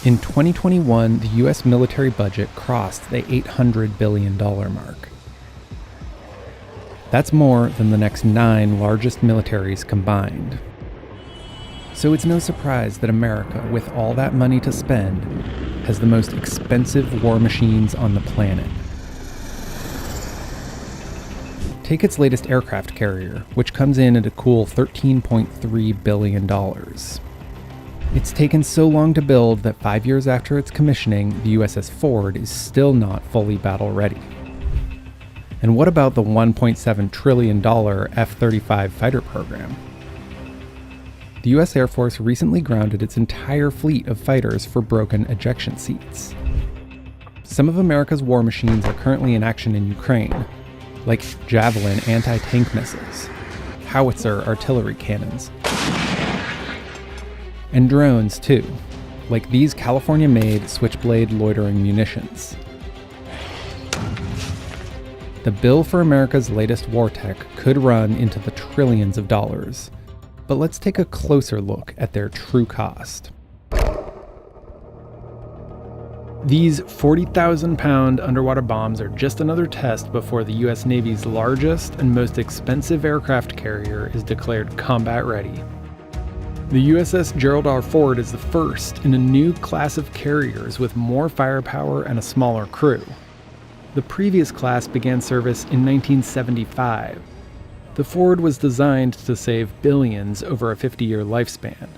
In 2021, the U.S. military budget crossed the $800 billion mark. That's more than the next 9 largest militaries combined. So it's no surprise that America, with all that money to spend, has the most expensive war machines on the planet. Take its latest aircraft carrier, which comes in at a cool $13.3 billion. It's taken so long to build that 5 years after its commissioning, the USS Ford is still not fully battle-ready. And what about the $1.7 trillion F-35 fighter program? The U.S. Air Force recently grounded its entire fleet of fighters for broken ejection seats. Some of America's war machines are currently in action in Ukraine, like Javelin anti-tank missiles, howitzer artillery cannons, and drones too, like these California-made Switchblade loitering munitions. The bill for America's latest war tech could run into the trillions of dollars. But let's take a closer look at their true cost. These 40,000-pound underwater bombs are just another test before the U.S. Navy's largest and most expensive aircraft carrier is declared combat ready. The USS Gerald R. Ford is the first in a new class of carriers with more firepower and a smaller crew. The previous class began service in 1975. The Ford was designed to save billions over a 50-year lifespan.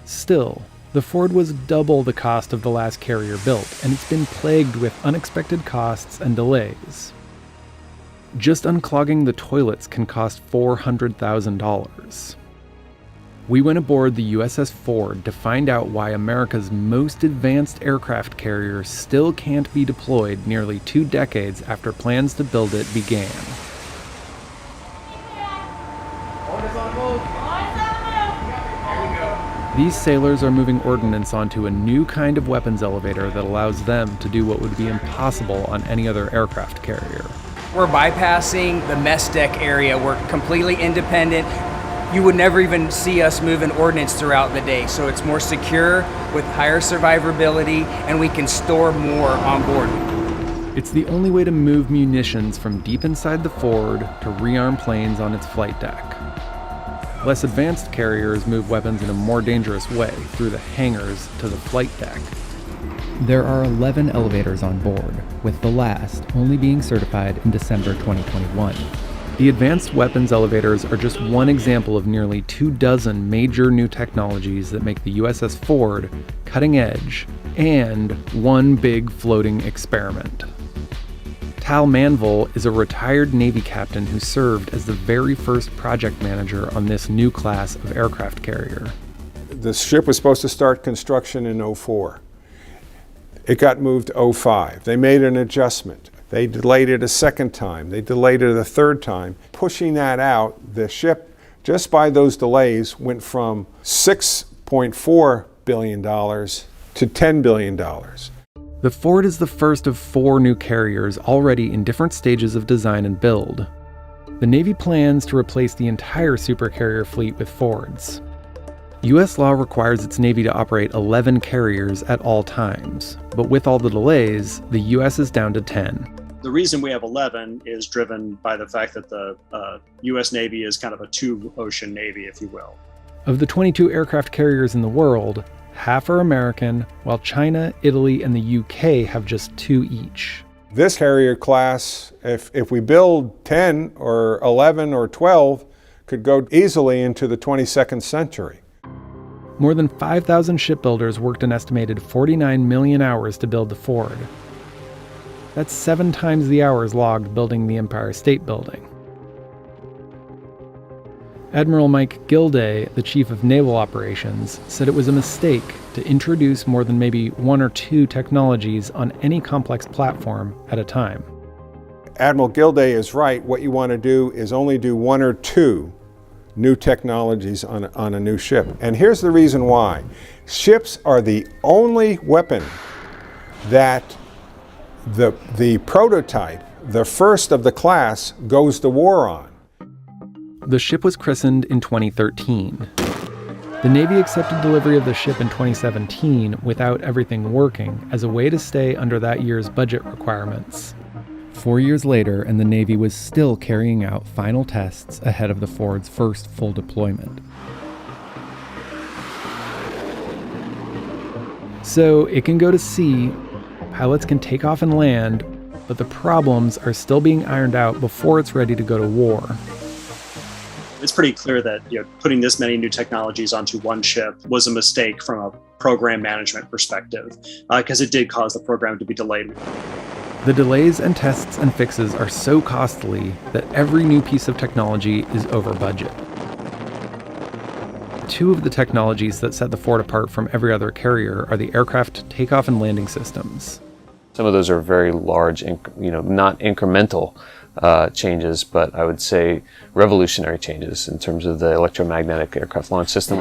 Still, the Ford was double the cost of the last carrier built, and it's been plagued with unexpected costs and delays. Just unclogging the toilets can cost $400,000. We went aboard the USS Ford to find out why America's most advanced aircraft carrier still can't be deployed nearly 2 decades after plans to build it began. These sailors are moving ordnance onto a new kind of weapons elevator that allows them to do what would be impossible on any other aircraft carrier. We're bypassing the mess deck area. We're completely independent. You would never even see us moving ordnance throughout the day. So it's more secure with higher survivability, and we can store more on board. It's the only way to move munitions from deep inside the Ford to rearm planes on its flight deck. Less advanced carriers move weapons in a more dangerous way, through the hangars to the flight deck. There are 11 elevators on board, with the last only being certified in December 2021. The advanced weapons elevators are just one example of nearly 24 major new technologies that make the USS Ford cutting edge and one big floating experiment. Tal Manville is a retired Navy captain who served as the very first project manager on this new class of aircraft carrier. The ship was supposed to start construction in 2004. It got moved to 2005. They made an adjustment. They delayed it a second time. They delayed it a third time. Pushing that out, the ship, just by those delays, went from $6.4 billion to $10 billion. The Ford is the first of 4 new carriers already in different stages of design and build. The Navy plans to replace the entire supercarrier fleet with Fords. U.S. law requires its Navy to operate 11 carriers at all times, but with all the delays, the U.S. is down to 10. The reason we have 11 is driven by the fact that the U.S. Navy is kind of a 2-ocean Navy, if you will. Of the 22 aircraft carriers in the world, half are American, while China, Italy, and the UK have just 2 each. This carrier class, if we build 10 or 11 or 12, could go easily into the 22nd century. More than 5,000 shipbuilders worked an estimated 49 million hours to build the Ford. That's 7 times the hours logged building the Empire State Building. Admiral Mike Gilday, the chief of naval operations, said it was a mistake to introduce more than maybe 1 or 2 technologies on any complex platform at a time. Admiral Gilday is right. What you want to do is only do 1 or 2 new technologies on a new ship. And here's the reason why. Ships are the only weapon that the prototype, the first of the class, goes to war on. The ship was christened in 2013. The Navy accepted delivery of the ship in 2017 without everything working as a way to stay under that year's budget requirements. 4 years later, and the Navy was still carrying out final tests ahead of the Ford's first full deployment. So it can go to sea, pilots can take off and land, but the problems are still being ironed out before it's ready to go to war. It's pretty clear that putting this many new technologies onto one ship was a mistake from a program management perspective, because it did cause the program to be delayed. The delays and tests and fixes are so costly that every new piece of technology is over budget. Two of the technologies that set the Ford apart from every other carrier are the aircraft takeoff and landing systems. Some of those are very large, not incremental changes, but I would say revolutionary changes in terms of the electromagnetic aircraft launch system.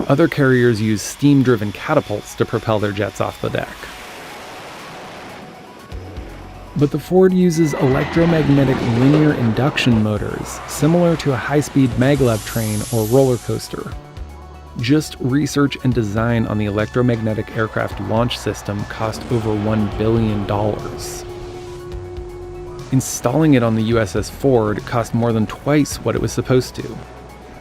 Other carriers use steam-driven catapults to propel their jets off the deck. But the Ford uses electromagnetic linear induction motors, similar to a high-speed maglev train or roller coaster. Just research and design on the electromagnetic aircraft launch system cost over $1 billion. Installing it on the USS Ford cost more than twice what it was supposed to.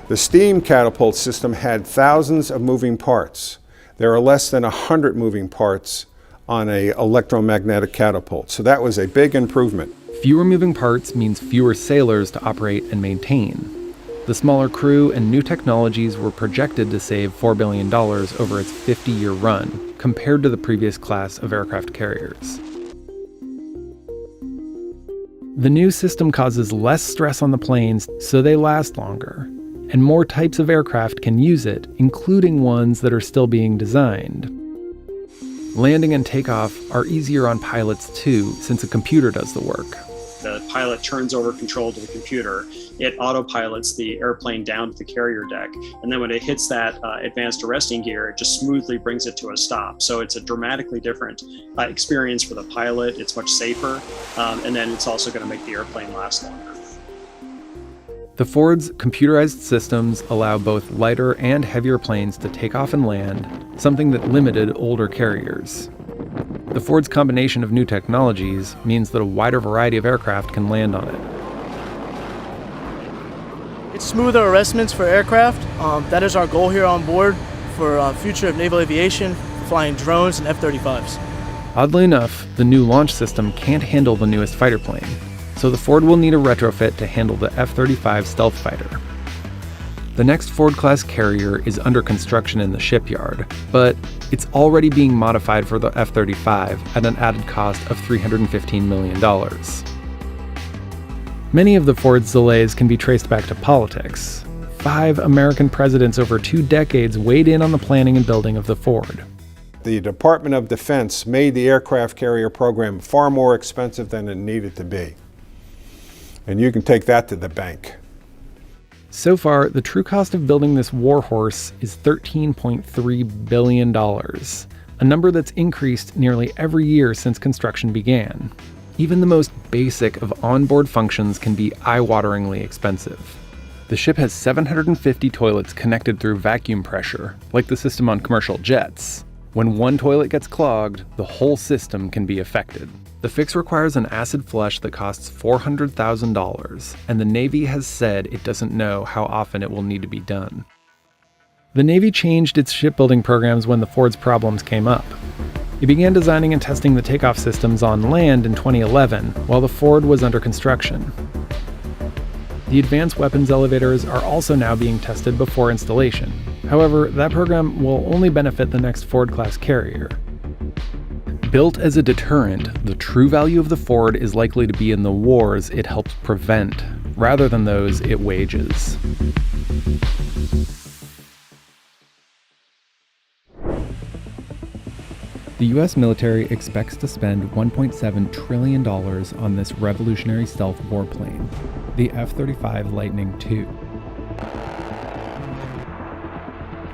The steam catapult system had thousands of moving parts. There are less than 100 moving parts on an electromagnetic catapult, so that was a big improvement. Fewer moving parts means fewer sailors to operate and maintain. The smaller crew and new technologies were projected to save $4 billion over its 50-year run, compared to the previous class of aircraft carriers. The new system causes less stress on the planes, so they last longer, and more types of aircraft can use it, including ones that are still being designed. Landing and takeoff are easier on pilots too, since a computer does the work. The pilot turns over control to the computer. It autopilots the airplane down to the carrier deck. And then when it hits that advanced arresting gear, it just smoothly brings it to a stop. So it's a dramatically different experience for the pilot. It's much safer. And then it's also going to make the airplane last longer. The Ford's computerized systems allow both lighter and heavier planes to take off and land, something that limited older carriers. The Ford's combination of new technologies means that a wider variety of aircraft can land on it. It's smoother arrestments for aircraft. That is our goal here on board for future of naval aviation, flying drones and F-35s. Oddly enough, the new launch system can't handle the newest fighter plane, so the Ford will need a retrofit to handle the F-35 stealth fighter. The next Ford-class carrier is under construction in the shipyard, but it's already being modified for the F-35 at an added cost of $315 million. Many of the Ford's delays can be traced back to politics. 5 American presidents over 2 decades weighed in on the planning and building of the Ford. The Department of Defense made the aircraft carrier program far more expensive than it needed to be. And you can take that to the bank. So far, the true cost of building this warhorse is $13.3 billion, a number that's increased nearly every year since construction began. Even the most basic of onboard functions can be eye-wateringly expensive. The ship has 750 toilets connected through vacuum pressure, like the system on commercial jets. When one toilet gets clogged, the whole system can be affected. The fix requires an acid flush that costs $400,000, and the Navy has said it doesn't know how often it will need to be done. The Navy changed its shipbuilding programs when the Ford's problems came up. It began designing and testing the takeoff systems on land in 2011, while the Ford was under construction. The advanced weapons elevators are also now being tested before installation. However, that program will only benefit the next Ford-class carrier. Built as a deterrent, the true value of the Ford is likely to be in the wars it helps prevent, rather than those it wages. The US military expects to spend $1.7 trillion on this revolutionary stealth warplane, the F-35 Lightning II.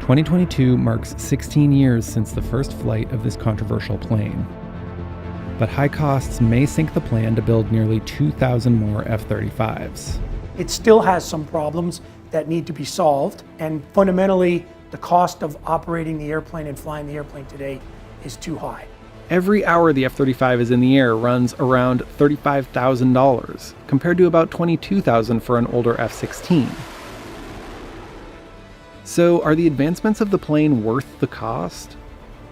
2022 marks 16 years since the first flight of this controversial plane. But high costs may sink the plan to build nearly 2,000 more F-35s. It still has some problems that need to be solved. And fundamentally, the cost of operating the airplane and flying the airplane today is too high. Every hour the F-35 is in the air runs around $35,000, compared to about $22,000 for an older F-16. So are the advancements of the plane worth the cost?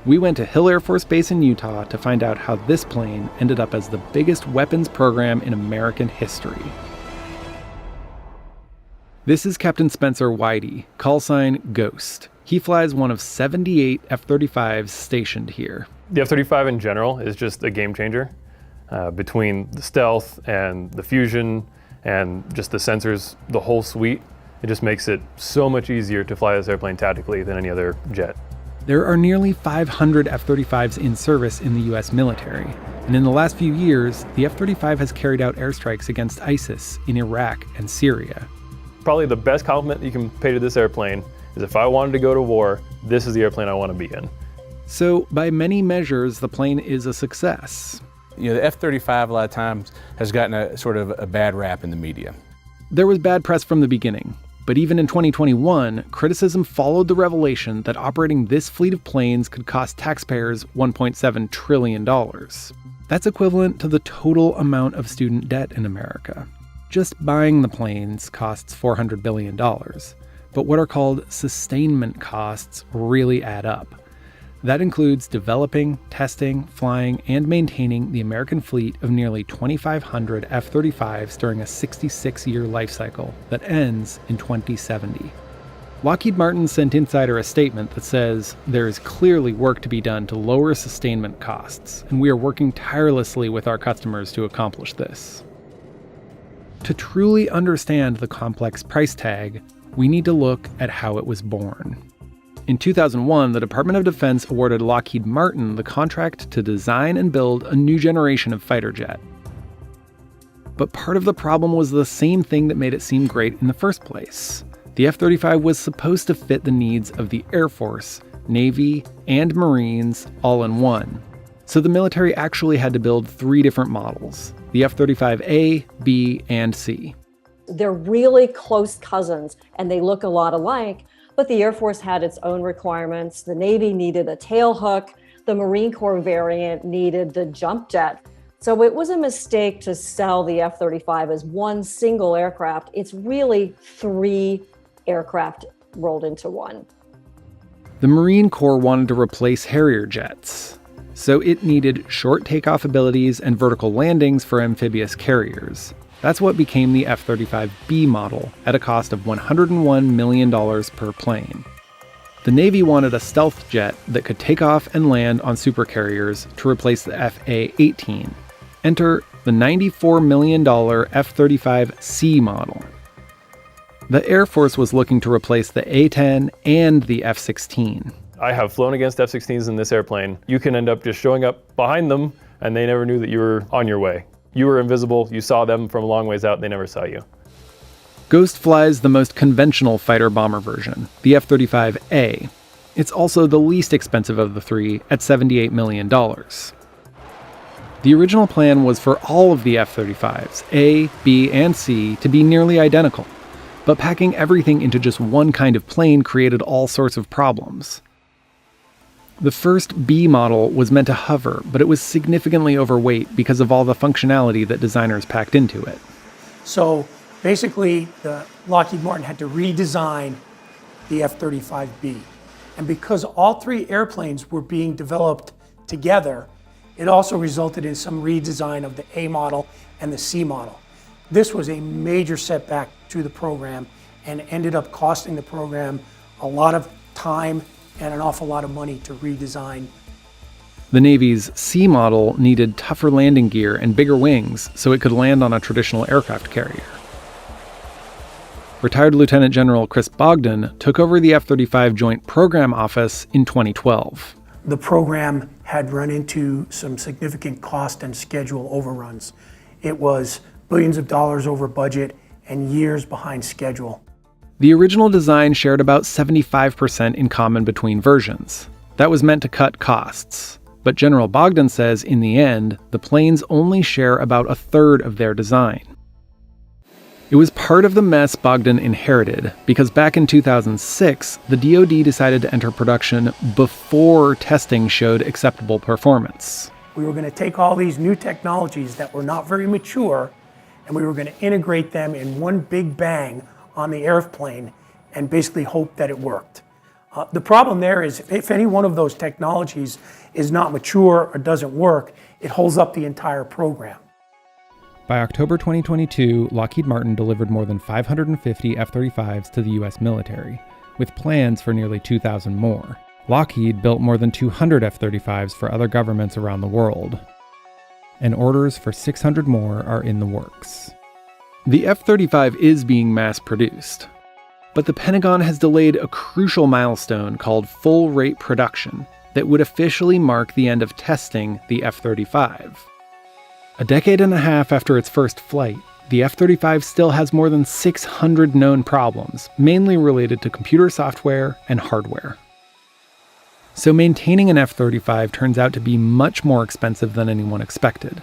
We went to Hill Air Force Base in Utah to find out how this plane ended up as the biggest weapons program in American history. This is Captain Spencer Whitey, callsign Ghost. He flies one of 78 F-35s stationed here. The F-35 in general is just a game changer. Between the stealth and the fusion and just the sensors, the whole suite, it just makes it so much easier to fly this airplane tactically than any other jet. There are nearly 500 F-35s in service in the U.S. military, and in the last few years, the F-35 has carried out airstrikes against ISIS in Iraq and Syria. Probably the best compliment you can pay to this airplane is if I wanted to go to war, this is the airplane I want to be in. So, by many measures, the plane is a success. You know, the F-35 a lot of times has gotten a sort of a bad rap in the media. There was bad press from the beginning, but even in 2021, criticism followed the revelation that operating this fleet of planes could cost taxpayers $1.7 trillion. That's equivalent to the total amount of student debt in America. Just buying the planes costs $400 billion, but what are called sustainment costs really add up. That includes developing, testing, flying, and maintaining the American fleet of nearly 2,500 F-35s during a 66-year life cycle that ends in 2070. Lockheed Martin sent Insider a statement that says, "There is clearly work to be done to lower sustainment costs, and we are working tirelessly with our customers to accomplish this." To truly understand the complex price tag, we need to look at how it was born. In 2001, the Department of Defense awarded Lockheed Martin the contract to design and build a new generation of fighter jet. But part of the problem was the same thing that made it seem great in the first place. The F-35 was supposed to fit the needs of the Air Force, Navy, and Marines all in one. So the military actually had to build 3 different models: the F-35A, B, and C. They're really close cousins, and they look a lot alike. But the Air Force had its own requirements. The Navy needed a tailhook. The Marine Corps variant needed the jump jet. So it was a mistake to sell the F-35 as one single aircraft. It's really 3 aircraft rolled into one. The Marine Corps wanted to replace Harrier jets, so it needed short takeoff abilities and vertical landings for amphibious carriers. That's what became the F-35B model at a cost of $101 million per plane. The Navy wanted a stealth jet that could take off and land on supercarriers to replace the F-A-18. Enter the $94 million F-35C model. The Air Force was looking to replace the A-10 and the F-16. I have flown against F-16s in this airplane. You can end up just showing up behind them and they never knew that you were on your way. You were invisible, you saw them from a long ways out, they never saw you. Ghost flies the most conventional fighter-bomber version, the F-35A. It's also the least expensive of the 3 at $78 million. The original plan was for all of the F-35s, A, B, and C, to be nearly identical, but packing everything into just one kind of plane created all sorts of problems. The first B model was meant to hover, but it was significantly overweight because of all the functionality that designers packed into it. So basically, Lockheed Martin had to redesign the F-35B. And because all 3 airplanes were being developed together, it also resulted in some redesign of the A model and the C model. This was a major setback to the program and ended up costing the program a lot of time and an awful lot of money to redesign. The Navy's C model needed tougher landing gear and bigger wings so it could land on a traditional aircraft carrier. Retired Lieutenant General Chris Bogdan took over the F-35 Joint Program Office in 2012. The program had run into some significant cost and schedule overruns. It was billions of dollars over budget and years behind schedule. The original design shared about 75% in common between versions. That was meant to cut costs. But General Bogdan says in the end, the planes only share about 1/3 of their design. It was part of the mess Bogdan inherited, because back in 2006, the DoD decided to enter production before testing showed acceptable performance. We were going to take all these new technologies that were not very mature, and we were going to integrate them in one big bang on the airplane and basically hope that it worked. The problem there is if any one of those technologies is not mature or doesn't work, it holds up the entire program. By October 2022, Lockheed Martin delivered more than 550 F-35s to the U.S. military, with plans for nearly 2,000 more. Lockheed built more than 200 F-35s for other governments around the world, and orders for 600 more are in the works. The F-35 is being mass-produced, but the Pentagon has delayed a crucial milestone called full-rate production that would officially mark the end of testing the F-35. A decade and a half after its first flight, the F-35 still has more than 600 known problems, mainly related to computer software and hardware. So maintaining an F-35 turns out to be much more expensive than anyone expected.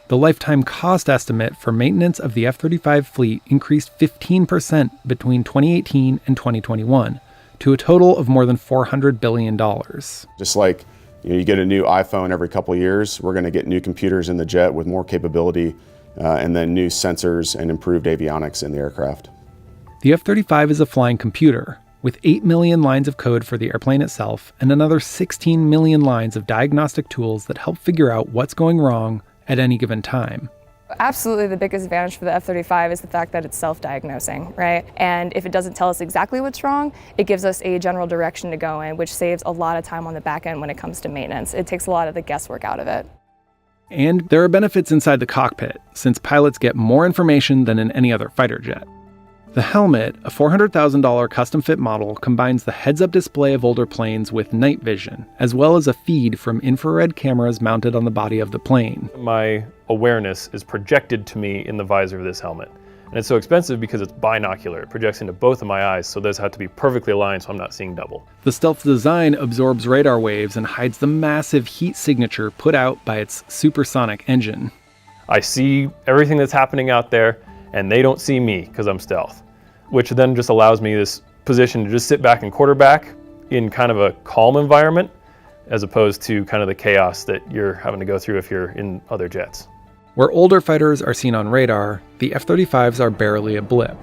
The lifetime cost estimate for maintenance of the F-35 fleet increased 15% between 2018 and 2021, to a total of more than $400 billion. Just like you get a new iPhone every couple of years, we're going to get new computers in the jet with more capability, and then new sensors and improved avionics in the aircraft. The F-35 is a flying computer, with 8 million lines of code for the airplane itself and another 16 million lines of diagnostic tools that help figure out what's going wrong at any given time. Absolutely, the biggest advantage for the F-35 is the fact that it's self-diagnosing, right? And if it doesn't tell us exactly what's wrong, it gives us a general direction to go in, which saves a lot of time on the back end when it comes to maintenance. It takes a lot of the guesswork out of it. And there are benefits inside the cockpit, since pilots get more information than in any other fighter jet. The helmet, a $400,000 custom-fit model, combines the heads-up display of older planes with night vision, as well as a feed from infrared cameras mounted on the body of the plane. My awareness is projected to me in the visor of this helmet. And it's so expensive because it's binocular. It projects into both of my eyes, so those have to be perfectly aligned so I'm not seeing double. The stealth design absorbs radar waves and hides the massive heat signature put out by its supersonic engine. I see everything that's happening out there, and they don't see me because I'm stealth, which then just allows me this position to just sit back and quarterback in kind of a calm environment, as opposed to kind of the chaos that you're having to go through if you're in other jets. Where older fighters are seen on radar, the F-35s are barely a blip.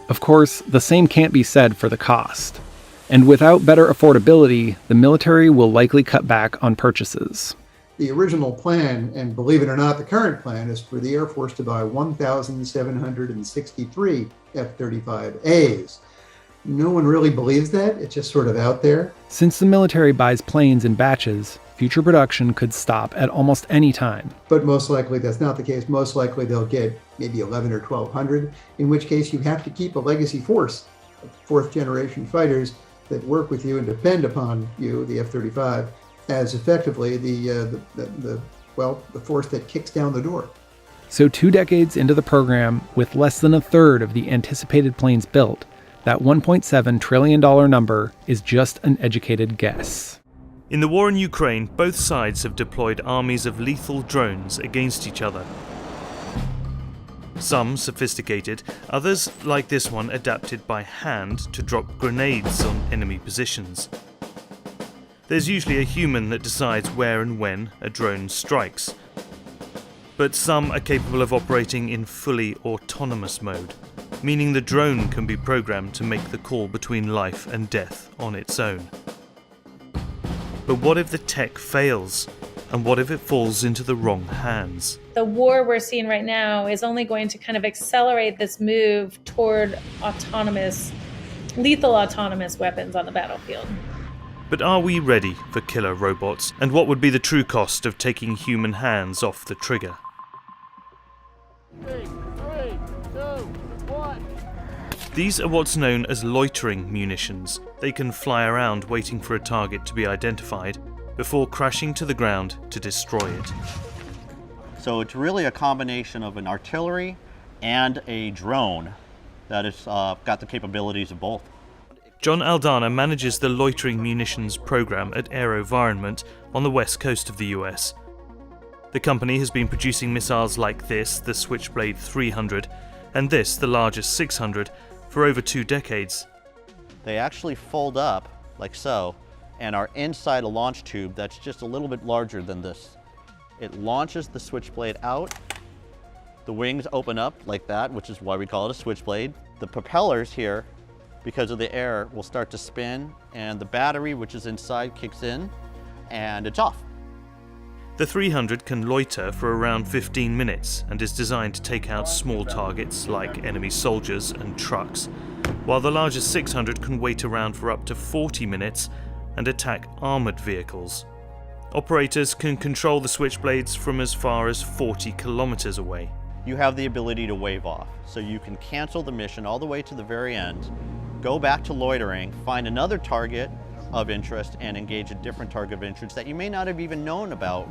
Of course, the same can't be said for the cost. And without better affordability, the military will likely cut back on purchases. The original plan, and believe it or not, the current plan, is for the Air Force to buy 1,763 F-35As. No one really believes that. It's just sort of out there. Since the military buys planes in batches, future production could stop at almost any time. But most likely that's not the case. Most likely they'll get maybe 11 or 1,200, in which case you have to keep a legacy force of fourth-generation fighters that work with you and depend upon you, the F-35, as effectively the force that kicks down the door. So 2 decades into the program, with less than a third of the anticipated planes built, that $1.7 trillion number is just an educated guess. In the war in Ukraine, both sides have deployed armies of lethal drones against each other. Some sophisticated, others, like this one, adapted by hand to drop grenades on enemy positions. There's usually a human that decides where and when a drone strikes. But some are capable of operating in fully autonomous mode, meaning the drone can be programmed to make the call between life and death on its own. But what if the tech fails? And what if it falls into the wrong hands? The war we're seeing right now is only going to kind of accelerate this move toward lethal autonomous weapons on the battlefield. But are we ready for killer robots? And what would be the true cost of taking human hands off the trigger? 3, 2, 1. These are what's known as loitering munitions. They can fly around waiting for a target to be identified before crashing to the ground to destroy it. So it's really a combination of an artillery and a drone that has got the capabilities of both. John Aldana manages the loitering munitions program at AeroVironment on the west coast of the US. The company has been producing missiles like this, the Switchblade 300, and this, the largest 600, for over 2 decades. They actually fold up like so and are inside a launch tube that's just a little bit larger than this. It launches the Switchblade out. The wings open up like that, which is why we call it a Switchblade. The propellers here, because of the air, will start to spin, and the battery, which is inside, kicks in, and it's off. The 300 can loiter for around 15 minutes and is designed to take out small targets like enemy soldiers and trucks, while the largest 600 can wait around for up to 40 minutes and attack armoured vehicles. Operators can control the Switchblades from as far as 40 kilometers away. You have the ability to wave off, so you can cancel the mission all the way to the very end, go back to loitering, find another target of interest, and engage a different target of interest that you may not have even known about.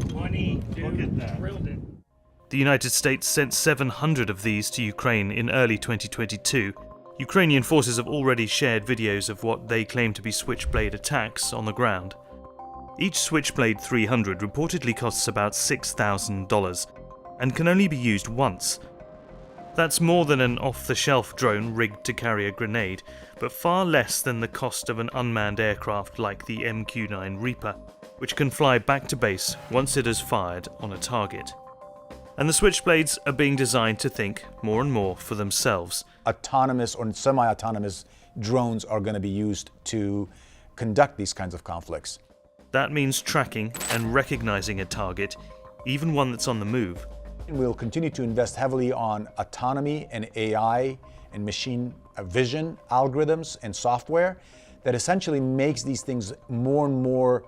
22. Look at that. The United States sent 700 of these to Ukraine in early 2022. Ukrainian forces have already shared videos of what they claim to be Switchblade attacks on the ground. Each Switchblade 300 reportedly costs about $6,000 and can only be used once. That's more than an off-the-shelf drone rigged to carry a grenade, but far less than the cost of an unmanned aircraft like the MQ-9 Reaper, which can fly back to base once it has fired on a target. And the Switchblades are being designed to think more and more for themselves. Autonomous or semi-autonomous drones are going to be used to conduct these kinds of conflicts. That means tracking and recognizing a target, even one that's on the move. We'll continue to invest heavily on autonomy and AI and machine vision algorithms and software that essentially makes these things more and more,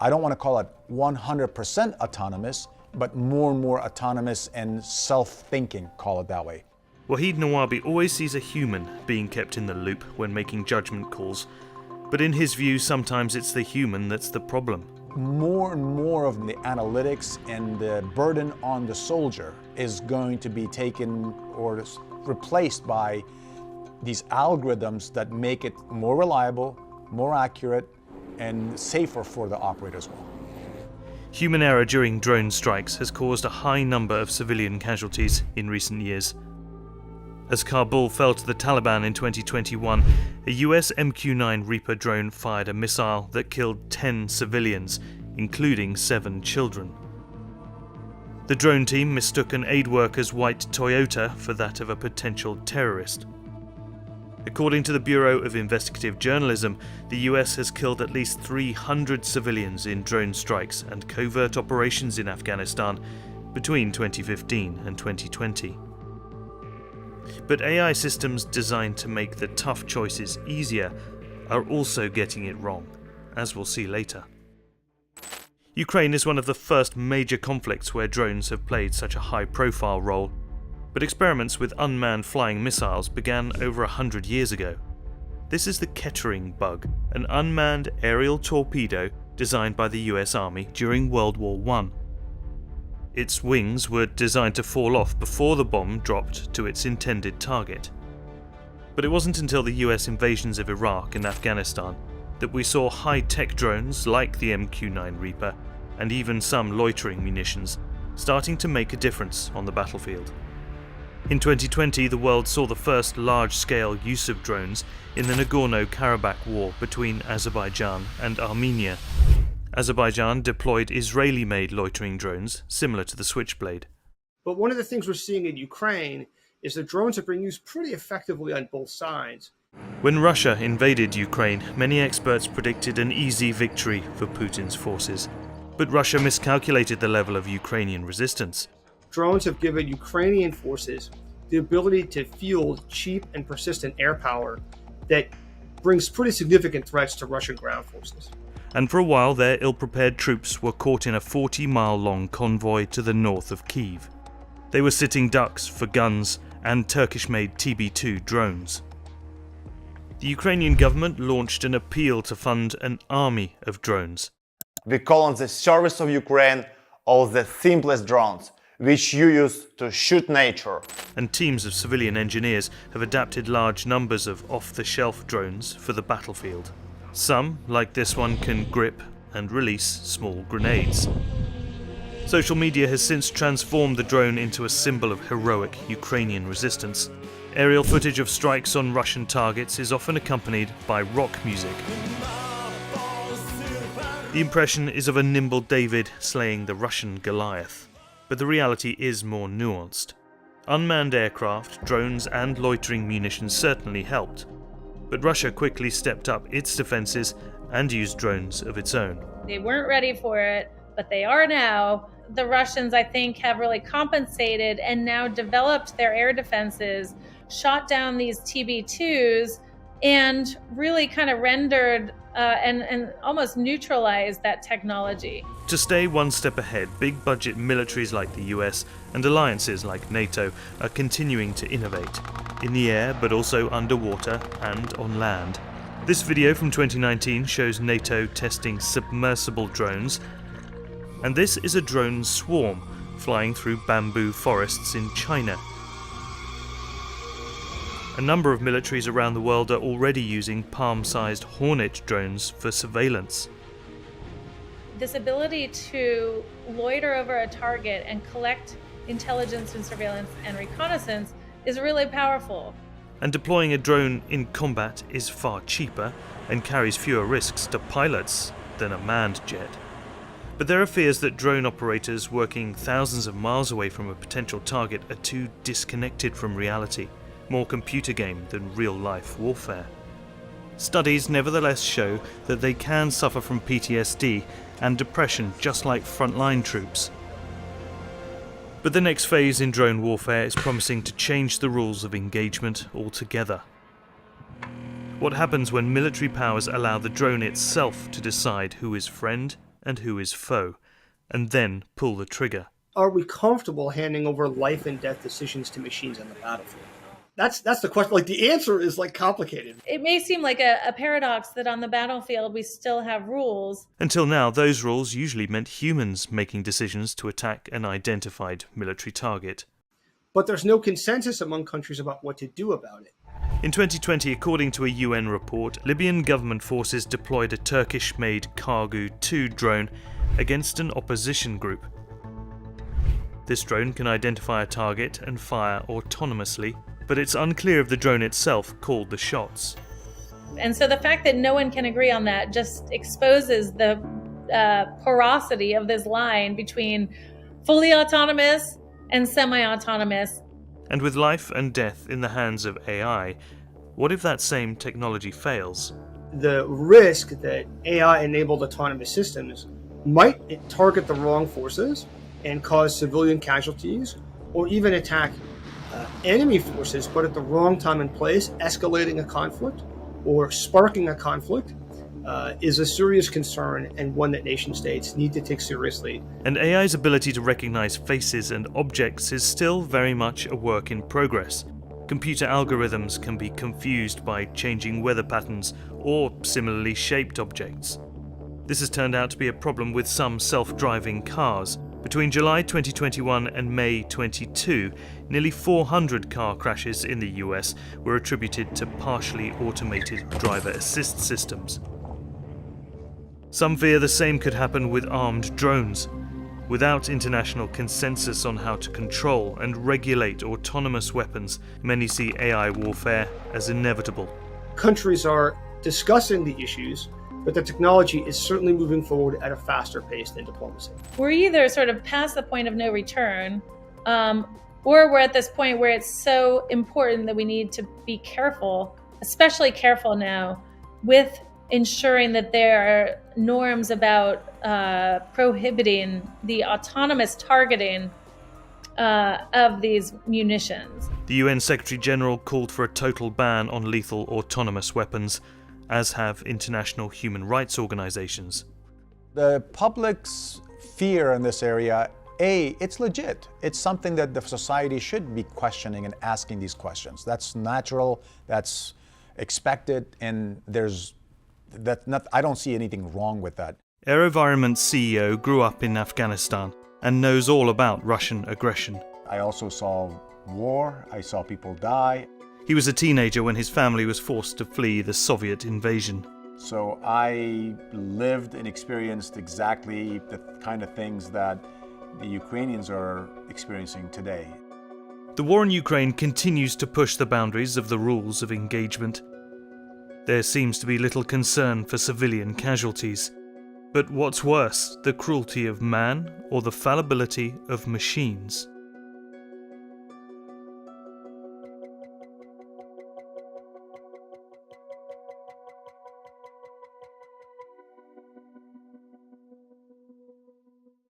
I don't want to call it 100% autonomous, but more and more autonomous and self-thinking, call it that way. Wahid Nawabi always sees a human being kept in the loop when making judgment calls, but in his view, sometimes it's the human that's the problem. More and more of the analytics and the burden on the soldier is going to be taken or replaced by these algorithms that make it more reliable, more accurate, and safer for the operator as well. Human error during drone strikes has caused a high number of civilian casualties in recent years. As Kabul fell to the Taliban in 2021, a US MQ-9 Reaper drone fired a missile that killed 10 civilians, including 7 children. The drone team mistook an aid worker's white Toyota for that of a potential terrorist. According to the Bureau of Investigative Journalism, the US has killed at least 300 civilians in drone strikes and covert operations in Afghanistan between 2015 and 2020. But AI systems designed to make the tough choices easier are also getting it wrong, as we'll see later. Ukraine is one of the first major conflicts where drones have played such a high-profile role, but experiments with unmanned flying missiles began over 100 years ago. This is the Kettering bug, an unmanned aerial torpedo designed by the US Army during World War I. Its wings were designed to fall off before the bomb dropped to its intended target. But it wasn't until the US invasions of Iraq and Afghanistan that we saw high-tech drones like the MQ-9 Reaper and even some loitering munitions starting to make a difference on the battlefield. In 2020, the world saw the first large-scale use of drones in the Nagorno-Karabakh war between Azerbaijan and Armenia. Azerbaijan deployed Israeli-made loitering drones similar to the Switchblade. But one of the things we're seeing in Ukraine is that drones are being used pretty effectively on both sides. When Russia invaded Ukraine, many experts predicted an easy victory for Putin's forces. But Russia miscalculated the level of Ukrainian resistance. Drones have given Ukrainian forces the ability to field cheap and persistent air power that brings pretty significant threats to Russian ground forces. And for a while, their ill-prepared troops were caught in a 40-mile-long convoy to the north of Kyiv. They were sitting ducks for guns and Turkish-made TB2 drones. The Ukrainian government launched an appeal to fund an army of drones. We call on the service of Ukraine all the simplest drones, which you use to shoot nature. And teams of civilian engineers have adapted large numbers of off-the-shelf drones for the battlefield. Some, like this one, can grip and release small grenades. Social media has since transformed the drone into a symbol of heroic Ukrainian resistance. Aerial footage of strikes on Russian targets is often accompanied by rock music. The impression is of a nimble David slaying the Russian Goliath, but the reality is more nuanced. Unmanned aircraft, drones and loitering munitions certainly helped, but Russia quickly stepped up its defences and used drones of its own. They weren't ready for it, but they are now. The Russians, I think, have really compensated and now developed their air defenses, shot down these TB2s, and really kind of rendered and almost neutralized that technology. To stay one step ahead, big budget militaries like the US and alliances like NATO are continuing to innovate, in the air but also underwater and on land. This video from 2019 shows NATO testing submersible drones, and this is a drone swarm flying through bamboo forests in China. A number of militaries around the world are already using palm-sized Hornet drones for surveillance. This ability to loiter over a target and collect intelligence and surveillance and reconnaissance is really powerful. And deploying a drone in combat is far cheaper and carries fewer risks to pilots than a manned jet. But there are fears that drone operators working thousands of miles away from a potential target are too disconnected from reality, more computer game than real-life warfare. Studies nevertheless show that they can suffer from PTSD and depression just like frontline troops. But the next phase in drone warfare is promising to change the rules of engagement altogether. What happens when military powers allow the drone itself to decide who is friend and who is foe, and then pull the trigger? Are we comfortable handing over life and death decisions to machines on the battlefield? That's the question. Like, the answer is like complicated. It may seem like a paradox that on the battlefield we still have rules. Until now, those rules usually meant humans making decisions to attack an identified military target. But there's no consensus among countries about what to do about it. In 2020, according to a UN report, Libyan government forces deployed a Turkish-made Kargu-2 drone against an opposition group. This drone can identify a target and fire autonomously, but it's unclear if the drone itself called the shots. And so the fact that no one can agree on that just exposes the porosity of this line between fully autonomous and semi-autonomous. And with life and death in the hands of AI, what if that same technology fails? The risk that AI-enabled autonomous systems might target the wrong forces and cause civilian casualties, or even attack enemy forces, but at the wrong time and place, escalating a conflict or sparking a conflict, is a serious concern, and one that nation states need to take seriously. And AI's ability to recognize faces and objects is still very much a work in progress. Computer algorithms can be confused by changing weather patterns or similarly shaped objects. This has turned out to be a problem with some self-driving cars. Between July 2021 and May 22, nearly 400 car crashes in the US were attributed to partially automated driver assist systems. Some fear the same could happen with armed drones. Without international consensus on how to control and regulate autonomous weapons, many see AI warfare as inevitable. Countries are discussing the issues, but the technology is certainly moving forward at a faster pace than diplomacy. We're either sort of past the point of no return, or we're at this point where it's so important that we need to be careful, especially careful now, with ensuring that there are norms about prohibiting the autonomous targeting of these munitions. The UN Secretary General called for a total ban on lethal autonomous weapons, as have international human rights organizations. The public's fear in this area, it's legit. It's something that the society should be questioning and asking these questions. That's natural, that's expected, and I don't see anything wrong with that. AeroVironment's CEO grew up in Afghanistan and knows all about Russian aggression. I also saw war, I saw people die. He was a teenager when his family was forced to flee the Soviet invasion. So I lived and experienced exactly the kind of things that the Ukrainians are experiencing today. The war in Ukraine continues to push the boundaries of the rules of engagement. There seems to be little concern for civilian casualties. But what's worse, the cruelty of man or the fallibility of machines?